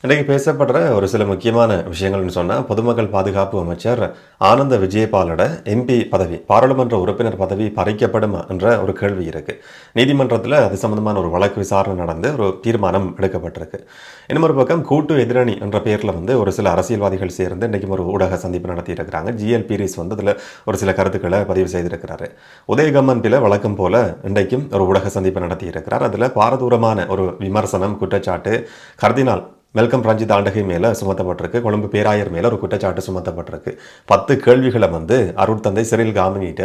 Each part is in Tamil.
இன்றைக்கு பேசப்படுற ஒரு சில முக்கியமான விஷயங்கள்னு சொன்னால் பொதுமக்கள் பாதுகாப்பு அமைச்சர் ஆனந்த விஜயபாலோட எம்பி பதவி பாராளுமன்ற உறுப்பினர் பதவி பறிக்கப்படும் என்ற ஒரு கேள்வி இருக்கு. நீதிமன்றத்தில் அது சம்பந்தமான ஒரு வழக்கு விசாரணை நடந்து ஒரு தீர்மானம் எடுக்கப்பட்டிருக்கு. இன்னொரு பக்கம் கூட்டு எதிரணி என்ற பெயரில் ஒரு சில அரசியல்வாதிகள் சேர்ந்து இன்றைக்கும் ஒரு ஊடக சந்திப்பு நடத்தி இருக்கிறாங்க. ஜிஎல் பீரிஸ் அதில் ஒரு சில கருத்துக்களை பதிவு செய்திருக்கிறாரு. உதயகம்மன் பில வழக்கம் போல இன்றைக்கும் ஒரு ஊடக சந்திப்பு நடத்தி இருக்கிறார். அதில் பாரதூரமான ஒரு விமர்சனம் குற்றச்சாட்டு கர்தினால் மெல்கம் ரஞ்சித் ஆண்டகை மேலே சுமத்தப்பட்டிருக்கு. கொழும்பு பேராயர் மேலே ஒரு குற்றச்சாட்டு சுமத்தப்பட்டிருக்கு. 10 கேள்விகளை அருட்தந்தை சிறில் காமினிட்ட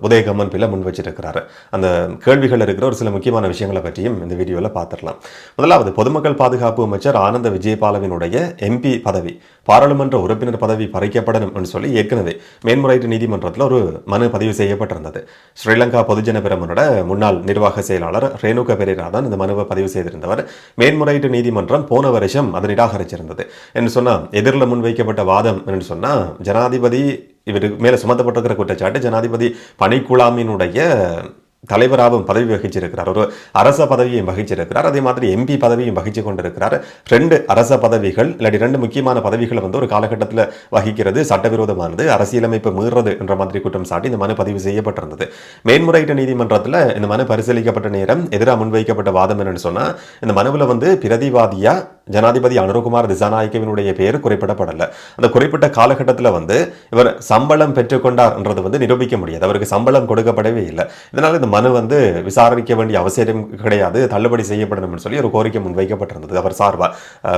உதயகம்மன் பிள்ளை முன் வச்சிருக்கிறாரு. அந்த கேள்விகள் இருக்கிற ஒரு சில முக்கியமான விஷயங்களை பற்றியும் இந்த வீடியோவில் பார்த்துடலாம். முதலாவது, பொதுமக்கள் பாதுகாப்பு அமைச்சர் ஆனந்த விஜயபாலவினுடைய எம்பி பதவி பாராளுமன்ற உறுப்பினர் பதவி பறிக்கப்படணும் சொல்லி ஏற்கனவே மேன்முறையீட்டு நீதிமன்றத்தில் ஒரு மனு பதிவு செய்யப்பட்டிருந்தது. ஸ்ரீலங்கா பொதுஜன பெரமுனோட முன்னாள் நிர்வாக செயலாளர் ரேணுகா பெரேரா தான் இந்த மனுவை பதிவு செய்திருந்தவர். மேன்முறையீட்டு நீதிமன்றம் போன வருஷம் அதை நிராகரிச்சிருந்தது. என்று சொன்னா எதிரில் முன்வைக்கப்பட்ட வாதம் என்று சொன்னா ஜனாதிபதி இவருக்கு மேல சுமத்தப்பட்டிருக்கிற குற்றச்சாட்டு ஜனாதிபதி பணிக்குழாமினுடைய தலைவராகவும் பதவி வகிச்சிருக்கிறார். ஒரு அரச பதவியும் வகிச்சிருக்கிறார். அதே மாதிரி எம்பி பதவியும் வகிச்சு கொண்டிருக்கிறார். 2 அரச பதவிகள் இல்லாட்டி 2 முக்கியமான பதவிகளை ஒரு காலகட்டத்தில் வகிக்கிறது சட்டவிரோதமானது, அரசியலமைப்பு மீறது என்ற மாதிரி குற்றம் சாட்டி இந்த மனு பதிவு செய்யப்பட்டிருந்தது. மேன்முறையீட்டு நீதிமன்றத்தில் இந்த மனு பரிசீலிக்கப்பட்ட நேரம் எதிராக முன்வைக்கப்பட்ட வாதம் என்னன்னு சொன்னா, இந்த மனுவில் பிரதிவாதியா ஜனாதிபதி அனுரகுமார் திசாநாயக்கவினுடைய பெயர் குறிப்பிடப்படலை. அந்த குறிப்பிட்ட காலகட்டத்தில் இவர் சம்பளம் பெற்றுக்கொண்டார் என்றது நிரூபிக்க முடியாது. அவருக்கு சம்பளம் கொடுக்கப்படவே இல்லை. இதனால இந்த மனு விசாரிக்க வேண்டிய அவசியம் கிடையாது, தள்ளுபடி செய்யப்படணும் சொல்லி ஒரு கோரிக்கை முன்வைக்கப்பட்டிருந்தது. அவர் சார்பா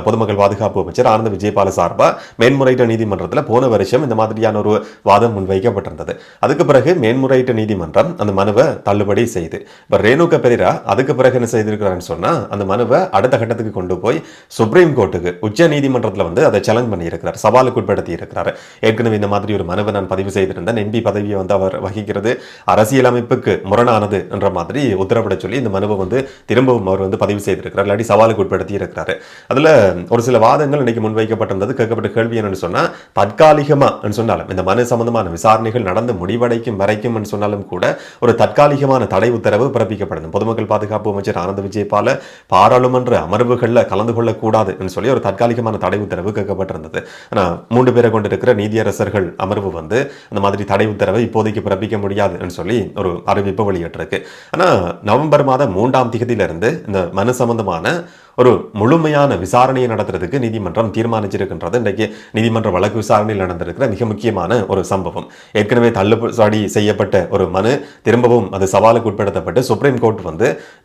பொதுமக்கள் பாதுகாப்பு அமைச்சர் ஆனந்த விஜயபால சார்பா மேன்முறையீட்டு நீதிமன்றத்தில் போன வருஷம் இந்த மாதிரியான ஒரு வாதம் முன்வைக்கப்பட்டிருந்தது. அதுக்கு பிறகு மேன்முறையீட்டு நீதிமன்றம் அந்த மனுவை தள்ளுபடி செய்து இப்போ ரேணுகா பெரேரா அதுக்கு பிறகு என்ன செய்திருக்கிறான்னு சொன்னா, அந்த மனுவை அடுத்த கட்டத்துக்கு கொண்டு போய் சுப்ரீம் கோர்ட்டுக்கு உச்ச நீதிமன்றத்தில் அதை சேலஞ்ச் பண்ணி இருக்கிறார், சவாலுக்கு உட்படுத்தி இருக்கிறார். ஏற்கனவே இந்த மாதிரி ஒரு மனுவை நான் பதிவு செய்திருந்தேன், எம்பி பதவியை அவர் வகிக்கிறது அரசியலமைப்புக்கு முரணானது என்ற மாதிரி உத்தரவிட சொல்லி இந்த மனுவை திரும்பவும் அவர் பதிவு செய்திருக்கிறார், இல்லாட்டி சவாலுக்கு உட்படுத்தி இருக்கிறார். அதுல ஒரு சில வாதங்கள் இன்னைக்கு முன்வைக்கப்பட்டிருந்தது. கேட்கப்பட்ட கேள்வி என்னன்னு சொன்னா, தற்காலிகமா சொன்னாலும் இந்த மனு சம்பந்தமான விசாரணைகள் நடந்து முடிவடைக்கும் வரைக்கும் சொன்னாலும் கூட ஒரு தற்காலிகமான தடை உத்தரவு பிறப்பிக்கப்படும். பொதுமக்கள் பாதுகாப்பு அமைச்சர் ஆனந்த விஜயபால பாராளுமன்ற அமர்வுகளில் கலந்து கொள்ள கூடாது சொல்லி ஒரு தற்காலிகமான தடை உத்தரவு கேட்கப்பட்டிருந்தது. ஆனால் 3 பேரை கொண்டிருக்கிற நீதியரசர்கள் அமர்வு அந்த மாதிரி தடை உத்தரவை இப்போதைக்கு பிறப்பிக்க முடியாது சொல்லி ஒரு அறிவிப்பு வெளியிட்டிருக்கு. ஆனால் நவம்பர் மாதம் 3ஆம் தேதியிலிருந்து இந்த மனு சம்பந்தமான ஒரு முழுமையான விசாரணையை நடத்துறதுக்கு நீதிமன்றம் தீர்மானிச்சிருக்கின்றது. இன்றைக்கு நீதிமன்ற வழக்கு விசாரணையில் நடந்திருக்கிற மிக முக்கியமான ஒரு சம்பவம். ஏற்கனவே தள்ளுபடி செய்யப்பட்ட ஒரு மனு திரும்பவும் அது சவாலுக்கு உட்படுத்தப்பட்டு சுப்ரீம் கோர்ட்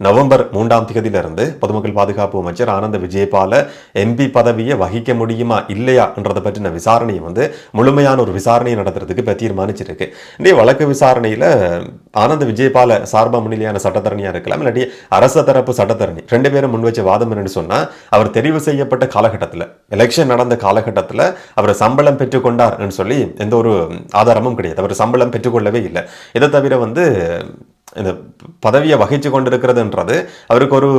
நவம்பர் 3ஆம் தேதியிலிருந்து பொதுமக்கள் பாதுகாப்பு அமைச்சர் ஆனந்த விஜயபால எம்பி பதவியை வகிக்க முடியுமா இல்லையா என்றதை பற்றின விசாரணையை முழுமையான ஒரு விசாரணையை நடத்துறதுக்கு இப்போ தீர்மானிச்சிருக்கு. இந்த வழக்கு விசாரணையில் ஆனந்த விஜயபால சார்பா முன்னிலையான சட்டத்தரணியா இருக்கலாம், இல்லாட்டி அரச தரப்பு சட்டத்தரணி 2 பேரும் முன்வச்ச வாதம் சொன்னா, அவர் தெரிவு செய்யப்பட்ட காலகட்டத்தில் எலெக்ஷன் நடந்த காலகட்டத்தில் அவர் சம்பளம் பெற்றுக்கொண்டார் சொல்லி எந்த ஒரு ஆதாரமும் கிடையாது. அவர் சம்பளம் பெற்றுக்கொள்ளவே இல்லை. இதை தவிர இந்த பதவியை வகிச்சு கொண்டிருக்கிறதுன்றது அவருக்கு ஒரு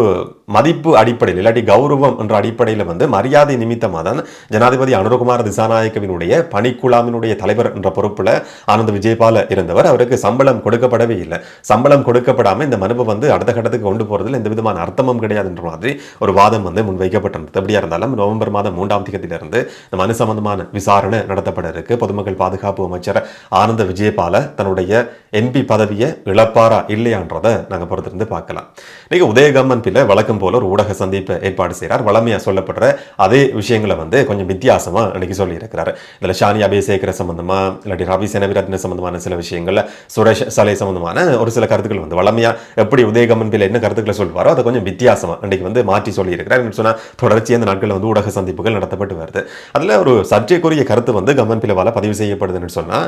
மதிப்பு அடிப்படையில் இல்லாட்டி கௌரவம் என்ற அடிப்படையில் மரியாதை நிமித்தமாக தான் ஜனாதிபதி அனுரகுமார் திசாநாயக்கவினுடைய பணிக்குழாமினுடைய தலைவர் என்ற பொறுப்பில் ஆனந்த விஜயபால இருந்தவர். அவருக்கு சம்பளம் கொடுக்கப்படவே இல்லை. சம்பளம் கொடுக்கப்படாமல் இந்த மனுவை அடுத்த கட்டத்துக்கு கொண்டு போறதில் எந்த விதமான அர்த்தமும் கிடையாது என்ற மாதிரி ஒரு வாதம் முன்வைக்கப்பட்டிருந்தது. எப்படியா இருந்தாலும் நவம்பர் மாதம் 3ஆம் தேதியிலிருந்து இந்த மனு சம்பந்தமான விசாரணை நடத்தப்பட இருக்கு. பொதுமக்கள் பாதுகாப்பு அமைச்சர் ஆனந்த விஜயபால தன்னுடைய எம்பி பதவியை இழப்பாரா இல்லையான்றதை நாங்கள் பொறுத்திருந்து பார்க்கலாம். இன்னைக்கு உதயகம்மன் பிள்ளை வழக்கம் போல ஒரு ஊடக சந்திப்பை ஏற்பாடு செய்கிறார். வளமையா சொல்லப்படுற அதே விஷயங்களை கொஞ்சம் வித்தியாசமா இன்னைக்கு சொல்லி இருக்கிறார். இதில் ஷானி அபிஷேகர சம்பந்தமா இல்லாட்டி ரவி செனவிரத்ன சம்பந்தமான சில விஷயங்கள்ல சுரேஷ் சலை சம்பந்தமான ஒரு சில கருத்துக்கள் வளமையா எப்படி உதயகம்மன் பிள்ளை என்ன கருத்துக்களை சொல்வாரோ அதை கொஞ்சம் வித்தியாசமா இன்னைக்கு மாற்றி சொல்லி இருக்கிறார். சொன்னா தொடர்ச்சி அந்த நாட்களில் ஊடக சந்திப்புகள் நடத்தப்பட்டு வருது. அதுல ஒரு சர்ச்சைக்குரிய கருத்து கம்மன் பிள்ளவால பதிவு செய்யப்படுதுன்னு சொன்னா,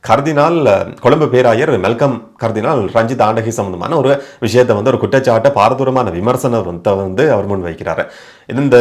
கர்தினால் கொழும்பு பேராயர் மெல்கம் கர்தினால் ரஞ்சித் ஆண்டகை சம்பந்தமான ஒரு விஷயத்தை ஒரு குற்றச்சாட்டை பாரதூரமான விமர்சனத்தை அவர் முன்வைக்கிறார். இந்த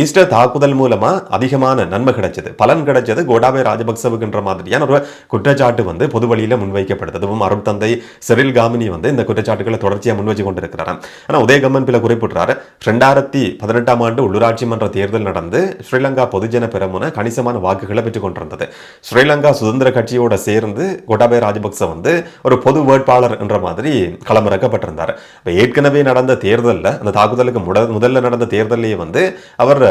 ஈஸ்டர் தாக்குதல் மூலமா அதிகமான நன்மை கிடைச்சது, பலன் கிடைச்சது கோட்டாபய ராஜபக்சவுக்குன்ற மாதிரியான ஒரு குற்றச்சாட்டு பொது வழியில முன்வைக்கப்படுது. அருட்தந்தை சிறில் காமினி இந்த குற்றச்சாட்டுகளை தொடர்ச்சியாக முன்வச்சு கொண்டிருக்கிறார். ஆனால் உதயகம்மன் பிள்ளை குறிப்பிட்டார், 2018ஆம் ஆண்டு உள்ளூராட்சி மன்ற தேர்தல் நடந்து ஸ்ரீலங்கா பொதுஜன பெரமுன கணிசமான வாக்குகளை பெற்றுக் கொண்டிருந்தது. ஸ்ரீலங்கா சுதந்திர கட்சியோட சேர்ந்து கோட்டாபய ராஜபக்ச ஒரு பொது வேட்பாளர் என்ற மாதிரி களமிறக்கப்பட்டிருந்தார். ஏற்கனவே நடந்த தேர்தலில் அந்த தாக்குதலுக்கு முதல்ல நடந்த தேர்தலையே வந்து அவர்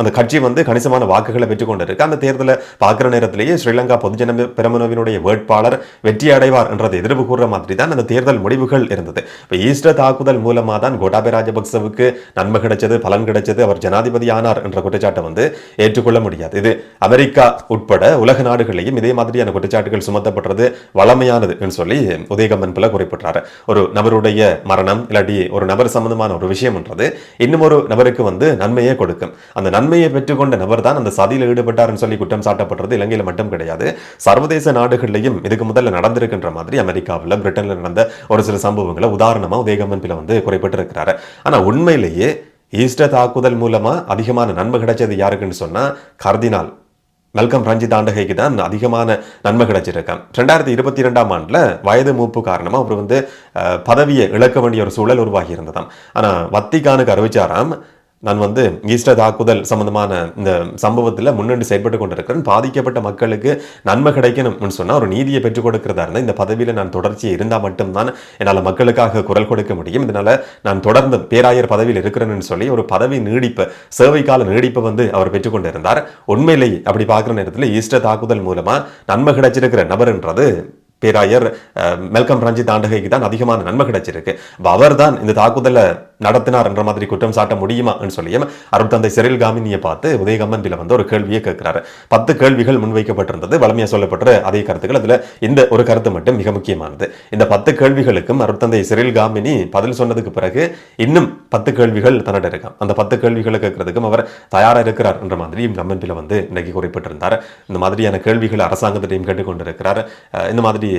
அந்த கட்சி வந்து கணிசமான வாக்குகளை பெற்றுக் கொண்டிருக்கு. அந்த தேர்தலை பார்க்கிற நேரத்திலேயே ஸ்ரீலங்கா பொதுஜன பெரமுனவினுடைய வேட்பாளர் வெற்றி அடைவார் என்றதை எதிர்ப்பு கூறுற மாதிரி தான் அந்த தேர்தல் முடிவுகள் இருந்தது. இப்போ ஈஸ்டர் தாக்குதல் மூலமாக தான் கோட்டாபய ராஜபக்சவுக்கு நன்மை கிடைச்சது, பலன் கிடைச்சது, அவர் ஜனாதிபதி ஆனார் என்ற குற்றச்சாட்டை வந்து ஏற்றுக்கொள்ள முடியாது. இது அமெரிக்கா உட்பட உலக நாடுகளிலேயும் இதே மாதிரியான குற்றச்சாட்டுகள் சுமத்தப்படுறது வளமையானது என்று சொல்லி உதயகம்மன் பிள்ளை குறிப்பிட்டார். ஒரு நபருடைய மரணம் இல்லாட்டி ஒரு நபர் சம்பந்தமான ஒரு விஷயம் என்றது இன்னும் ஒரு நபருக்கு வந்து நன்மையை கொடுக்கும். அந்த நன்மையை பெற்றுக்கொண்ட நபர் தான் அந்த சதியில் ஈடுபட்டார் சொல்லி குற்றம் சாட்டப்படுறது இலங்கையில் மட்டும் கிடையாது, சர்வதேச நாடுகளிலையும் இதுக்கு முதல்ல நடந்திருக்கின்ற மாதிரி அமெரிக்காவில் பிரிட்டன்ல நடந்த ஒரு சில சம்பவங்களை உதாரணமா உதயகம்மன் பிள்ளை வந்து குறிப்பிட்டிருக்கிறார். ஆனா உண்மையிலேயே ஈஸ்டர் தாக்குதல் மூலமா அதிகமான நன்மை கிடைச்சது யாருக்குன்னு சொன்னா கர்தினால் மெல்கம் ரஞ்சித் ஆண்டகைக்கு தான் அதிகமான நன்மை கிடைச்சிருக்கான். 2022ஆம் ஆண்டுல வயது மூப்பு காரணமா அவர் வந்து பதவியை இழக்க வேண்டிய ஒரு சூழல் உருவாகி இருந்ததாம். ஆனா வத்திக்கானுக்கு அறிவிச்சாராம், நான் வந்து ஈஸ்டர் தாக்குதல் சம்பந்தமான இந்த சம்பவத்தில் முன்னெண்டு செயல்பட்டு கொண்டிருக்கிறேன், பாதிக்கப்பட்ட மக்களுக்கு நன்மை கிடைக்கணும்னு சொன்னால் ஒரு நீதியை பெற்றுக் கொடுக்கிறதா இருந்தால் இந்த பதவியில் நான் தொடர்ச்சியை இருந்தால் மட்டும்தான் என்னால் மக்களுக்காக குரல் கொடுக்க முடியும், இதனால நான் தொடர்ந்து பேராயர் பதவியில் இருக்கிறேன்னு சொல்லி ஒரு பதவி நீடிப்பு, சேவைக்கால நீடிப்பை வந்து அவர் பெற்றுக்கொண்டிருந்தார். உண்மையிலேயே அப்படி பார்க்குற நேரத்தில் ஈஸ்டர் தாக்குதல் மூலமா நன்மை கிடைச்சிருக்கிற நபர்ன்றது பேராயர் மெல்கம் ரஞ்சித் ஆண்டகைக்கு தான் அதிகமான நன்மை கிடைச்சிருக்கு. அவர் தான் இந்த தாக்குதலை நடத்தினார் என்ற மாதிரி குற்றம் சாட்ட முடியுமா சொல்லியும் அருட்தந்தை சிறில் காமினியை பார்த்து உதயகம்மன் பிள்ளை வந்து ஒரு கேள்வியை கேட்கிறாரு. 10 கேள்விகள் முன்வைக்கப்பட்டிருந்தது, வலிமையா சொல்லப்பட்ட அதே கருத்துக்கள். அதுல இந்த ஒரு கருத்து மட்டும் மிக முக்கியமானது. இந்த 10 கேள்விகளுக்கும் அருட்தந்தை சிறில் காமினி பதில் சொன்னதுக்கு பிறகு இன்னும் 10 கேள்விகள் தன்னிட இருக்கான். அந்த 10 கேள்விகளை கேட்கறதுக்கும் அவர் தயாரா இருக்கிறார் என்ற மாதிரியும் கம்மன் பிள்ளை வந்து இன்னைக்கு குறிப்பிட்டிருந்தார். இந்த மாதிரியான கேள்விகள் அரசாங்கத்திலையும் கேட்டுக்கொண்டிருக்கிறார். இந்த மாதிரி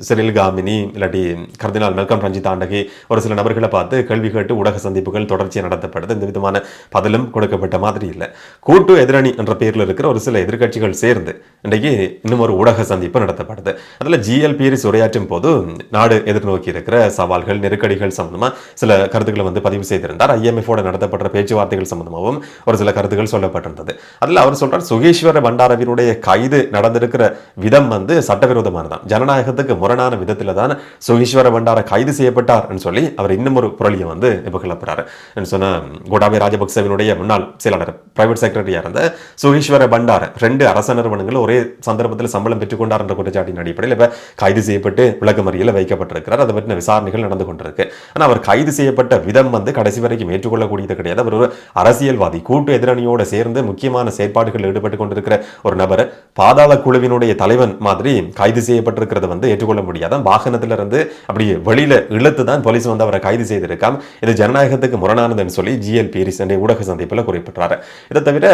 சிறில் காமினி இல்லாட்டி கர்தினால் மெல்கம் ரஞ்சித் ஆண்டகை ஒரு சில நபர்களை பார்த்து கேள்வி கேட்டு ஊடக சந்திப்புகள் தொடர்ச்சியாக நடத்தப்படுது. இந்த விதமான பதிலும் கொடுக்கப்பட்ட மாதிரி இல்லை. கூட்டு எதிரணி என்ற பெயரில் இருக்கிற ஒரு சில எதிர்கட்சிகள் சேர்ந்து இன்றைக்கு இன்னும் ஒரு ஊடக சந்திப்பு நடத்தப்படுது. அதில் GL பீரிஸ் உரையாற்றும் போது நாடு எதிர்நோக்கி இருக்கிற சவால்கள், நெருக்கடிகள் சம்பந்தமா சில கருத்துக்களை வந்து பதிவு செய்திருந்தார். IMF-ஓட நடத்தப்படுற பேச்சுவார்த்தைகள் சம்பந்தமாகவும் ஒரு சில கருத்துக்கள் சொல்லப்பட்டிருந்தது. அதில் அவர் சொல்றார், சுகேஸ்வர பண்டாரவினுடைய கைது நடந்திருக்கிற விதம் வந்து சட்டவிரோதமானதான், ஜனநாயகத்துக்கு முரணான விதத்தில் தான் சுகேஸ்வர பண்டார கைது செய்யப்பட்டார் சொல்லி அவர் இன்னும் ஒரு புரளியை வந்து இப்போ கிளப்புறாரு. சொன்னா கோட்டாபய ராஜபக்சவினுடைய முன்னாள் செயலாளர் பிரைவேட் செக்ரட்டரியா இருந்த சுகேஸ்வர பண்டார 2 அரச நிறுவனங்கள் ஒரே சந்தர்ப்பத்தில் சம்பளம் பெற்றுக்கொண்டார் என்ற குற்றச்சாட்டின் அடிப்படையில் இப்ப கைது செய்யப்பட்டு விளக்கமறியலில் வைக்கப்பட்டிருக்கிறார். அதை பற்றின விசாரணைகள் நடந்து கொண்டிருக்கு. ஆனால் அவர் கைது செய்யப்பட்ட விதம் வந்து கடைசி வரைக்கும் ஏற்றுக்கொள்ளக்கூடியது கிடையாது. அவர் ஒரு அரசியல்வாதி, கூட்டு எதிரணியோடு சேர்ந்து முக்கியமான செயற்பாடுகள் ஈடுபட்டு கொண்டிருக்கிற ஒரு நபர் பாதாள குழுவினுடைய தலைவன் மாதிரி கைது செய்யப்பட்டிருக்கிறத வந்து ஏற்றுக்கொள்ள முடியாத வாகனத்திலிருந்து அப்படி வெளியில இழுத்து தான் போலீஸ் வந்து அவரை கைது செய்திருக்காம். இது ஜனநாயகத்துக்கு முரணானதுன்னு சொல்லி GL பீரிஸ் ஊடக சந்திப்பில் குறிப்பிட்டாரு. இதை தவிர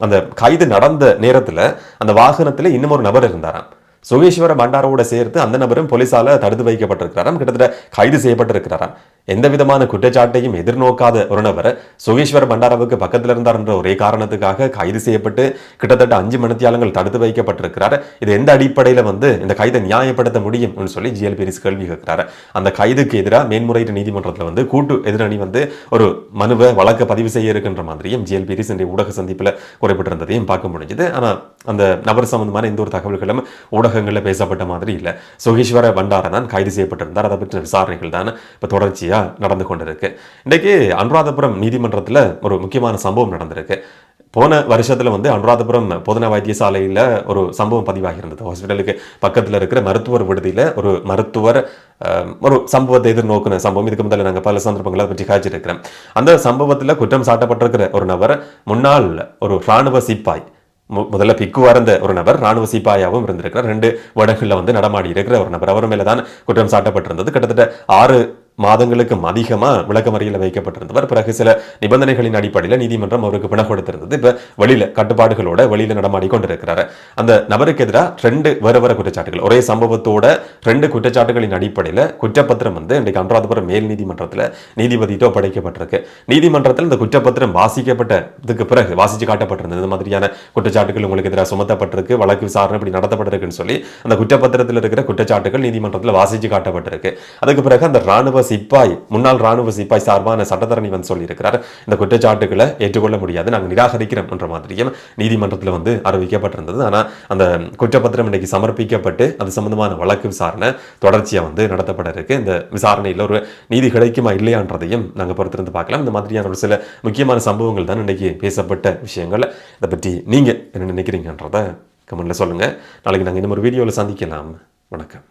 அந்த கைது நடந்த நேரத்தில் அந்த வாகனத்தில் இன்னும் ஒரு நபர் இருந்தாராம். சுகேஸ்வர பண்டாரோட சேர்த்து அந்த நபரும் போலீசால தடுத்து வைக்கப்பட்டிருக்கிறாராம், கிட்டத்தட்ட கைது செய்யப்பட்டிருக்கிறாராம். எந்த விதமான குற்றச்சாட்டையும் எதிர்நோக்காத ஒரு நபர் சுகேஸ்வர பண்டாராவுக்கு பக்கத்தில் இருந்தார் என்ற ஒரே காரணத்துக்காக கைது செய்யப்பட்டு கிட்டத்தட்ட 5 மணித்தியாலங்கள் தடுத்து வைக்கப்பட்டிருக்கிறார். இது எந்த அடிப்படையில் வந்து இந்த கைதை நியாயப்படுத்த முடியும் சொல்லி GL பீரிஸ் கேள்வி கேட்கிறாரு. அந்த கைதுக்கு எதிராக மேன்முறையீட்டு நீதிமன்றத்தில் வந்து கூட்டு எதிரணி வந்து ஒரு மனுவை வழக்க பதிவு செய்ய இருக்கின்ற மாதிரியும் GL பீரிஸ் ஊடக சந்திப்பில் குறிப்பிட்டிருந்ததையும் பார்க்க முடிஞ்சது. ஆனால் அந்த நபர் சம்பந்தமான எந்த ஒரு தகவல்களும் ஊடகங்களில் பேசப்பட்ட மாதிரி இல்லை. சுகேஸ்வர பண்டார தான் கைது செய்யப்பட்டிருந்தார். அதை பற்றின விசாரணைகள் தான் இப்போ தொடர்ச்சியாக நடந்து கொண்டிருக்கு. இன்றைக்கு அனுராதபுரம் நீதிமன்றத்தில் ஒரு முக்கியமான சம்பவம் நடந்திருக்கு. போன வருஷத்துல வந்து அனுராதபுரம் பொதுநல வைத்தியசாலையில் ஒரு சம்பவம் பதிவாகி இருந்தது. ஹாஸ்பிட்டலுக்கு பக்கத்தில் இருக்கிற மருத்துவர் விடுதியில் ஒரு மருத்துவர் ஒரு சம்பவத்தை எதிர்நோக்கின சம்பவம். இதுக்கு முதல்ல நாங்கள் பல சந்தர்ப்பங்களை பற்றி காய்ச்சிருக்கிறோம். அந்த சம்பவத்தில் குற்றம் சாட்டப்பட்டிருக்கிற ஒரு நபர் முன்னாள் ஒரு இராணுவ சிப்பாய், முதல்ல பிக்குவா இருந்த ஒரு நபர் ராணுவ சிப்பாயாவும் இருந்திருக்கிறார். 2 வருடங்கள்ல வந்து நடமாடி இருக்கிற ஒரு நபர். அவர் மேலதான் குற்றம் சாட்டப்பட்டிருந்தது. கிட்டத்தட்ட 6 மாதங்களுக்கும் அதிகமா விளக்கமறியலில் வைக்கப்பட்டிருந்தவர். பிறகு சில நிபந்தனைகளின் அடிப்படையில் நீதிமன்றம் அவருக்கு பிணை கொடுத்திருந்தது. இப்ப வெளியில கட்டுப்பாடுகளோட வெளியில நடமாடி கொண்டிருக்கிறார். அந்த நபருக்கு எதிராக 2 வேற குற்றச்சாட்டுகள், ஒரே சம்பவத்தோட 2 குற்றச்சாட்டுகளின் அடிப்படையில் குற்றப்பத்திரம் வந்து இன்றைக்கு அனுராதபுரம் மேல் நீதிமன்றத்தில் நீதிபதியிட்ட ஒப்படைக்கப்பட்டிருக்கு. நீதிமன்றத்தில் இந்த குற்றப்பத்திரம் வாசிக்கப்பட்டதுக்கு பிறகு வாசிச்சு காட்டப்பட்டிருந்தது. இந்த மாதிரியான குற்றச்சாட்டுகள் உங்களுக்கு எதிராக சுமத்தப்பட்டிருக்கு, வழக்கு விசாரணை இப்படி நடத்தப்பட்டிருக்குன்னு சொல்லி அந்த குற்றப்பத்திரத்தில் இருக்கிற குற்றச்சாட்டுகள் நீதிமன்றத்தில் வாசிச்சு காட்டப்பட்டிருக்கு. அதுக்கு பிறகு அந்த ராணுவ சிப்பாய் முன்னாள் ராணுவ சிப்பாய் சார்பான சட்டத்தரணி வந்து சொல்லியிருக்கிறார், இந்த குற்றச்சாட்டுகளை ஏற்றுக்கொள்ள முடியாது, நாங்கள் நிராகரிக்கிறோம் என்ற மாதிரியும் நீதிமன்றத்தில் வந்து அறிவிக்கப்பட்டிருந்தது. ஆனால் அந்த குற்றப்பத்திரம் இன்றைக்கு சமர்ப்பிக்கப்பட்டு அது சம்பந்தமான வழக்கு விசாரணை தொடர்ச்சியாக வந்து நடத்தப்பட இருக்கு. இந்த விசாரணையில் ஒரு நீதி கிடைக்குமா இல்லையான்றதையும் நாங்கள் பொறுத்திருந்து பார்க்கலாம். இந்த மாதிரியான ஒரு சில முக்கியமான சம்பவங்கள் தான் இன்றைக்கி பேசப்பட்ட விஷயங்கள். இதை பற்றி நீங்கள் என்ன நினைக்கிறீங்கன்றதை கமெண்ட்டில் சொல்லுங்கள். நாளைக்கு நாங்கள் இன்னும் ஒரு வீடியோவில் சந்திக்கலாம். வணக்கம்.